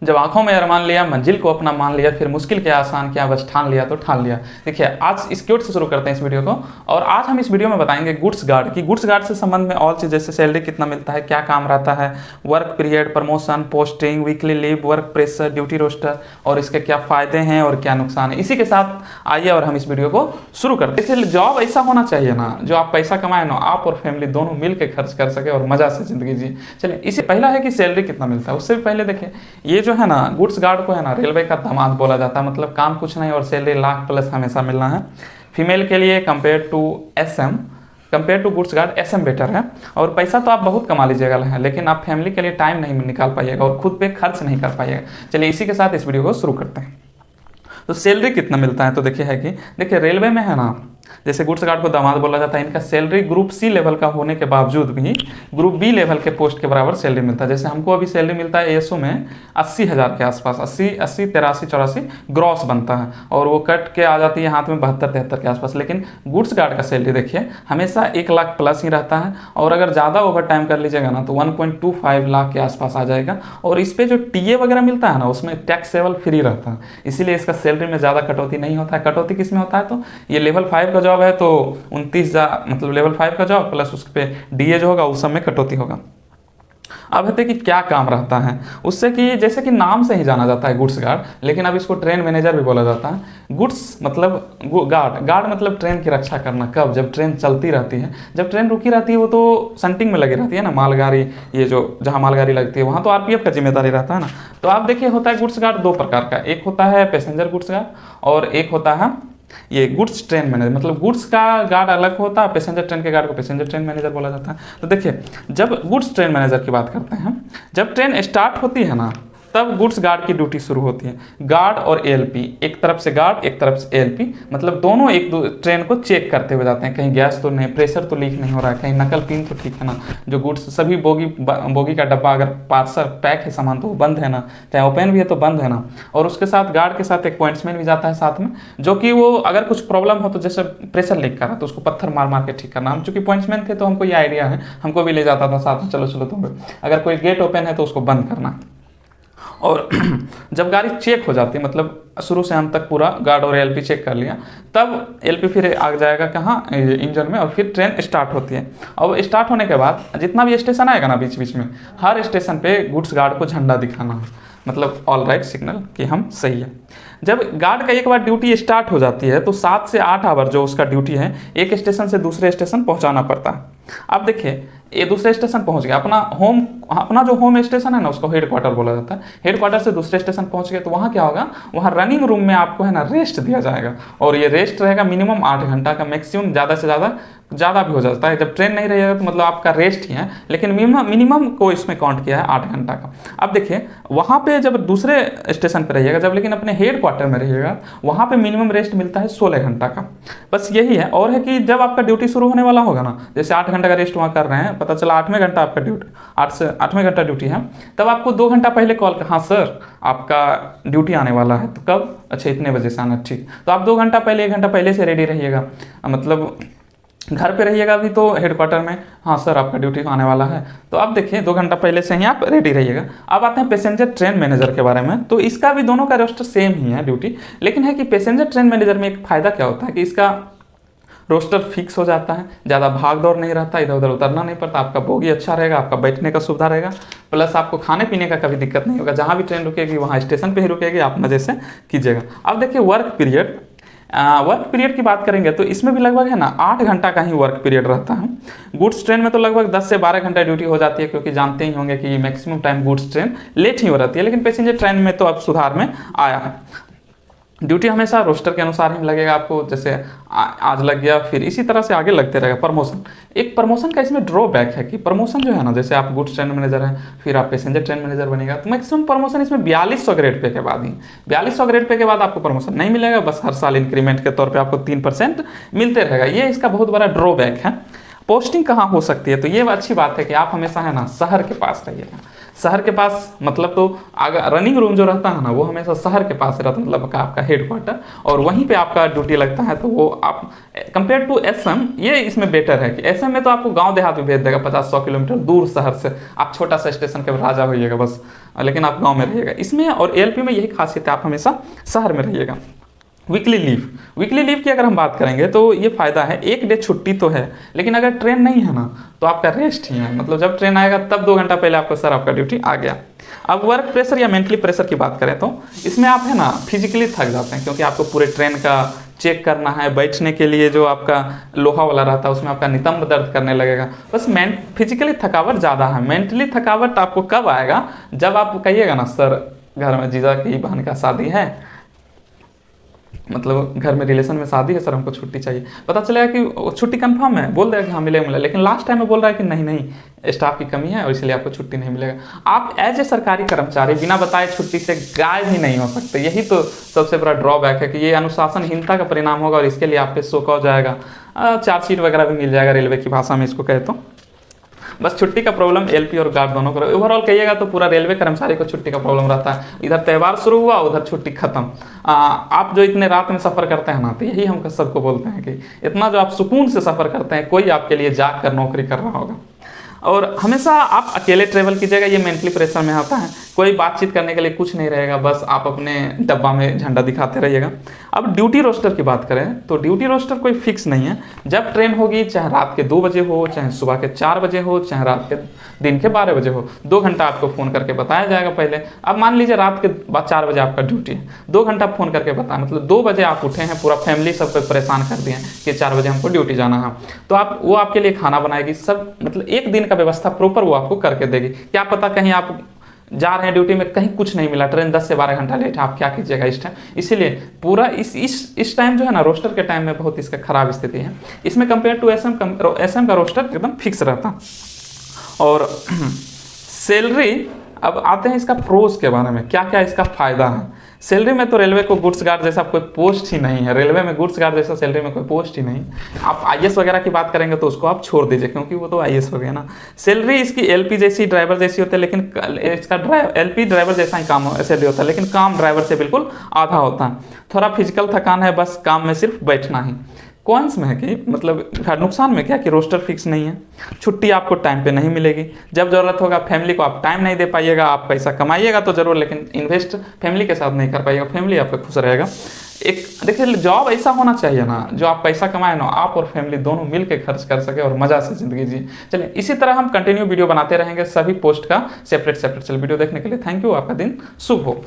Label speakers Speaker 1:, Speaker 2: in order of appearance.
Speaker 1: जब आंखों में अरमान लिया, मंजिल को अपना मान लिया, फिर मुश्किल क्या आसान क्या, बस ठान लिया तो ठान लिया। देखिए आज इस क्योट से शुरू करते हैं इस वीडियो को, और आज हम इस वीडियो में बताएंगे गुड्स गार्ड की। गुड्स गार्ड से संबंध में ऑल चीज़, जैसे सैलरी कितना मिलता है, क्या काम रहता है, work period, promotion, posting, weekly leave, work pressure, duty roster और इसके क्या फ़ायदे हैं और क्या नुकसान है। इसी के साथ आइए और हम इस वीडियो को शुरू करते हैं। इसलिए जॉब ऐसा होना चाहिए ना जो आप पैसा कमाए ना, आप और फैमिली दोनों मिल के खर्च कर सके और मज़ा से ज़िंदगी जिए। चलिए इसी पहला है कि सैलरी कितना मिलता है। उससे भी पहले देखिए, ये जो है ना गुड्स गार्ड को है ना रेलवे का दामाद बोला जाता है। मतलब काम कुछ नहीं और सैलरी लाख प्लस हमेशा मिलना है। फीमेल के लिए compare to goods guard SM better है। और पैसा तो आप बहुत कमा लीजिएगा लेकिन आप फैमिली के लिए टाइम नहीं निकाल पाइएगा और खुद पे खर्च नहीं कर पाइएगा। चलिए इसी के साथ इस वीडियो को शुरू करते हैं। तो सैलरी कितना मिलता है, तो देखिए रेलवे में है ना, जैसे गुड्स गार्ड को दामाद बोला जाता है, इनका सैलरी ग्रुप सी लेवल का होने के बावजूद भी ग्रुप बी लेवल के पोस्ट के बराबर सैलरी मिलता है। जैसे हमको अभी सैलरी मिलता है एएसओ में 80,000 के आसपास, 80, 83, 84 ग्रॉस बनता है और वो कट के आ जाती है हाथ में 72-73 के आसपास। लेकिन गुड्स गार्ड का सैलरी देखिए हमेशा 1 लाख प्लस ही रहता है, और अगर ज़्यादा ओवर टाइम कर लीजिएगा ना तो 1.25 लाख के आसपास आ जाएगा। और इस पर जो टीए वगैरह मिलता है ना उसमें टैक्सेबल फ्री रहता है, इसीलिए इसका सैलरी में ज़्यादा कटौती नहीं होता है। कटौती किस में होता है, तो ये लेवल 5 का जॉब है तो 29,000 मतलब लेवल 5 का जॉब प्लस उस पर डीए जो होगा उस सब में कटौती होगा। अब है कि क्या काम रहता है उससे, कि जैसे कि नाम से ही जाना जाता है गुड्स गार्ड, लेकिन अब इसको ट्रेन मैनेजर भी बोला जाता है। गुड्स मतलब गार्ड मतलब ट्रेन की रक्षा करना। कब, जब ट्रेन चलती रहती है, जब ट्रेन रुकी रहती है वो तो संटिंग में लगी रहती है ना, मालगाड़ी, ये जो जहाँ मालगाड़ी लगती है वहाँ तो आरपीएफ का जिम्मेदारी रहता है ना। तो आप देखिए होता है गुड्स गार्ड 2 प्रकार का, एक होता है पैसेंजर गुड्स गार्ड और एक होता है ये गुड्स ट्रेन मैनेजर। मतलब गुड्स का गार्ड अलग होता है, पैसेंजर ट्रेन के गार्ड को पैसेंजर ट्रेन मैनेजर बोला जाता है। तो देखिए जब गुड्स ट्रेन मैनेजर की बात करते हैं, जब ट्रेन स्टार्ट होती है ना तब गुड्स गार्ड की ड्यूटी शुरू होती है। गार्ड और एएलपी, एक तरफ से गार्ड एक तरफ से एएलपी, मतलब दोनों एक दो ट्रेन को चेक करते हुए जाते हैं, कहीं गैस तो नहीं, प्रेशर तो लीक नहीं हो रहा है, कहीं नकल पिन तो ठीक है ना, जो गुड्स सभी बोगी का डब्बा अगर पार्सल पैक है सामान तो वो बंद है ना, चाहे ओपन भी है तो बंद है ना। और उसके साथ गार्ड के साथ एक पॉइंट्समैन भी जाता है साथ में, जो कि वो अगर कुछ प्रॉब्लम हो तो जैसे प्रेशर लीक कर रहा तो उसको पत्थर मार मार के ठीक करना। हम चूंकि पॉइंट्समैन थे तो हमको ये आइडिया है, हमको भी ले जाता था साथ में, चलो तुम अगर कोई गेट ओपन है तो उसको बंद करना। और जब गाड़ी चेक हो जाती है, मतलब शुरू से अंत तक पूरा गार्ड और एलपी चेक कर लिया, तब एलपी फिर आ जाएगा कहाँ, इंजन में, और फिर ट्रेन स्टार्ट होती है। और स्टार्ट होने के बाद जितना भी स्टेशन आएगा ना बीच बीच में, हर स्टेशन पे गुड्स गार्ड को झंडा दिखाना है, मतलब ऑल राइट सिग्नल कि हम सही है। जब गार्ड का एक बार ड्यूटी स्टार्ट हो जाती है तो 7 से 8 आवर जो उसका ड्यूटी है, एक स्टेशन से दूसरे स्टेशन पहुंचाना पड़ता है। अब देखिए ये दूसरे स्टेशन पहुंच गया, अपना जो होम स्टेशन है ना उसको हेड क्वार्टर बोला जाता है। हेड क्वार्टर से दूसरे स्टेशन पहुंच गए तो वहाँ क्या होगा, वहाँ रनिंग रूम में आपको है ना रेस्ट दिया जाएगा, और ये रेस्ट रहेगा मिनिमम 8 घंटा का, मैक्सिमम ज़्यादा से ज़्यादा भी हो जाता है। जब ट्रेन नहीं रहेगा तो मतलब आपका रेस्ट ही है, लेकिन मिनिमम को इसमें काउंट किया है 8 घंटा का। अब देखिए वहाँ पे जब दूसरे स्टेशन पे रहिएगा, जब लेकिन अपने हेड क्वार्टर में रहिएगा, वहाँ पे मिनिमम रेस्ट मिलता है 16 घंटा का। बस यही है। और है कि जब आपका ड्यूटी शुरू होने वाला होगा ना, जैसे 8 घंटा का रेस्ट वहाँ कर रहे हैं, पता चला 8वें घंटा आपका ड्यूटी, 8वें घंटा ड्यूटी है, तब आपको 2 घंटा पहले कॉल कर, हाँ सर आपका ड्यूटी आने वाला है, तो कब, अच्छा इतने बजे से आना, ठीक। तो आप 2 घंटा पहले 1 घंटा पहले से रेडी रहिएगा, मतलब घर पे रहिएगा अभी तो हेड क्वार्टर में, हाँ सर आपका ड्यूटी आने वाला है, तो अब देखिए 2 घंटा पहले से ही आप रेडी रहिएगा। अब आते हैं पैसेंजर ट्रेन मैनेजर के बारे में। तो इसका भी दोनों का रोस्टर सेम ही है ड्यूटी, लेकिन है कि पैसेंजर ट्रेन मैनेजर में एक फ़ायदा क्या होता है कि इसका रोस्टर फिक्स हो जाता है, ज़्यादा भाग दौड़ नहीं रहता, इधर उधर उतरना नहीं पड़ता, आपका बोगी अच्छा रहेगा, आपका बैठने का सुविधा रहेगा, प्लस आपको खाने पीने का कभी दिक्कत नहीं होगा। जहाँ भी ट्रेन रुकेगी वहाँ स्टेशन पे ही रुकेगी, आप मज़े से कीजिएगा। अब देखिए वर्क पीरियड की बात करेंगे तो इसमें भी लगभग है ना 8 घंटा का ही वर्क पीरियड रहता है। गुड्स ट्रेन में तो लगभग 10 से 12 घंटा ड्यूटी हो जाती है, क्योंकि जानते ही होंगे कि maximum time goods train late ही हो रहती है। लेकिन पैसेंजर ट्रेन में तो अब सुधार में आया है, ड्यूटी हमेशा रोस्टर के अनुसार ही लगेगा आपको, जैसे आज लग गया फिर इसी तरह से आगे लगते रहेगा। प्रमोशन का इसमें ड्रॉबैक है कि प्रमोशन जो है ना, जैसे आप गुड्स ट्रेन मैनेजर हैं फिर आप पैसेंजर ट्रेन मैनेजर बनेगा, तो मैक्सिमम प्रमोशन इसमें 4200 ग्रेड पे के बाद ही, 4200 ग्रेड पे के बाद आपको प्रमोशन नहीं मिलेगा, बस हर साल इंक्रीमेंट के तौर पर आपको 3% मिलते रहेगा। ये इसका बहुत बड़ा ड्रॉबैक है। पोस्टिंग कहाँ हो सकती है, तो ये अच्छी बात है कि आप हमेशा है ना शहर के पास रहिएगा। शहर के पास मतलब तो अगर रनिंग रूम जो रहता है ना वो हमेशा शहर के पास रहता है, मतलब आपका हेडक्वार्टर, और वहीं पे आपका ड्यूटी लगता है। तो वो आप कंपेयर टू एसएम ये इसमें बेटर है कि एसएम में तो आपको गांव देहात में भेज देगा 50-100 किलोमीटर दूर शहर से, आप छोटा सा स्टेशन के राजा होइएगा बस, लेकिन आप गांव में रहिएगा। इसमें और एएलपी में यही खासियत है, आप हमेशा शहर में रहिएगा। वीकली लीव की अगर हम बात करेंगे तो ये फ़ायदा है, एक डे छुट्टी तो है, लेकिन अगर ट्रेन नहीं है ना तो आपका रेस्ट ही है, मतलब जब ट्रेन आएगा तब 2 घंटा पहले आपको सर आपका ड्यूटी आ गया। अब वर्क प्रेशर या मेंटली प्रेशर की बात करें तो इसमें आप है ना फिजिकली थक जाते हैं, क्योंकि आपको पूरे ट्रेन का चेक करना है, बैठने के लिए जो आपका लोहा वाला रहता है उसमें आपका नितंब दर्द करने लगेगा। बस फिजिकली थकावट ज़्यादा है, मेंटली थकावट आपको कब आएगा, जब आप कहिएगा ना सर घर में जीजा की बहन का शादी है, मतलब घर में रिलेशन में शादी है सर, हमको छुट्टी चाहिए। पता चलेगा कि छुट्टी कंफर्म है, बोल देगा कि हाँ मिलेगा, लेकिन लास्ट टाइम में बोल रहा है कि नहीं स्टाफ की कमी है और इसलिए आपको छुट्टी नहीं मिलेगा। आप एज ए सरकारी कर्मचारी बिना बताए छुट्टी से गायब ही नहीं हो सकते। यही तो सबसे बड़ा ड्रॉबैक है कि ये अनुशासनहीनता का परिणाम होगा और इसके लिए आप पे शो हो जाएगा, चार्जशीट वगैरह भी मिल जाएगा, रेलवे की भाषा में इसको कहे तो। बस छुट्टी का प्रॉब्लम एलपी और गार्ड दोनों को, ओवरऑल कहिएगा तो पूरा रेलवे कर्मचारी को छुट्टी का प्रॉब्लम रहता है। इधर त्यौहार शुरू हुआ उधर छुट्टी खत्म। आप जो इतने रात में सफ़र करते हैं ना, तो यही हम सबको बोलते हैं कि इतना जो आप सुकून से सफ़र करते हैं, कोई आपके लिए जाग कर नौकरी कर रहा होगा। और हमेशा आप अकेले ट्रेवल कीजिएगा, ये मेंटली प्रेशर में आता है। कोई बातचीत करने के लिए कुछ नहीं रहेगा, बस आप अपने डब्बा में झंडा दिखाते रहिएगा। अब ड्यूटी रोस्टर की बात करें तो ड्यूटी रोस्टर कोई फिक्स नहीं है। जब ट्रेन होगी, चाहे रात के 2 बजे हो, चाहे सुबह के 4 बजे हो, चाहे रात के दिन के 12 बजे हो, 2 घंटा आपको फ़ोन करके बताया जाएगा पहले। अब मान लीजिए रात के 4 बजे आपका ड्यूटी है, 2 घंटा फ़ोन करके बताया, मतलब 2 बजे आप उठे हैं, पूरा फैमिली सब पे परेशान कर दिए हैं कि 4 बजे हमको ड्यूटी जाना है, तो वो आपके लिए खाना बनाएगी, सब मतलब एक दिन का व्यवस्था प्रॉपर वो आपको करके देगी। क्या पता कहीं आप जा रहे हैं ड्यूटी में, कहीं कुछ नहीं मिला, ट्रेन 10 से 12 घंटा लेट है, आप क्या कीजिएगा इस टाइम। इसीलिए पूरा इस टाइम जो है ना रोस्टर के टाइम में बहुत इसका खराब स्थिति है। इसमें कंपेयर टू एसएम का रोस्टर एकदम फिक्स रहता। और सैलरी, अब आते हैं इसका प्रोज के बारे में, क्या क्या इसका फ़ायदा है। सैलरी में तो रेलवे को गुड्स गार्ड जैसा कोई पोस्ट ही नहीं है, रेलवे में गुड्स गार्ड जैसा सैलरी में कोई पोस्ट ही नहीं। आप आईएएस वगैरह की बात करेंगे तो उसको आप छोड़ दीजिए, क्योंकि वो तो आईएएस हो गया ना। सैलरी इसकी एलपी जैसी ड्राइवर जैसी होती है, लेकिन इसका एलपी ड्राइवर जैसा ही काम सैलरी होता है, लेकिन काम ड्राइवर से बिल्कुल आधा होता है। थोड़ा फिजिकल थकान है, बस काम में सिर्फ बैठना ही। कॉन्स में है कि मतलब नुकसान में क्या कि रोस्टर फिक्स नहीं है, छुट्टी आपको टाइम पे नहीं मिलेगी, जब ज़रूरत होगा फैमिली को आप टाइम नहीं दे पाइएगा। आप पैसा कमाइएगा तो ज़रूर, लेकिन इन्वेस्ट फैमिली के साथ नहीं कर पाइएगा, फैमिली आपका खुश रहेगा। एक देखिए जॉब ऐसा होना चाहिए ना जो आप पैसा कमाए ना, आप और फैमिली दोनों मिल के खर्च कर सके और मज़ा से ज़िंदगी जिए। चलिए इसी तरह हम कंटिन्यू वीडियो बनाते रहेंगे, सभी पोस्ट का सेपरेट। चलिए वीडियो देखने के लिए थैंक यू, आपका दिन शुभ हो।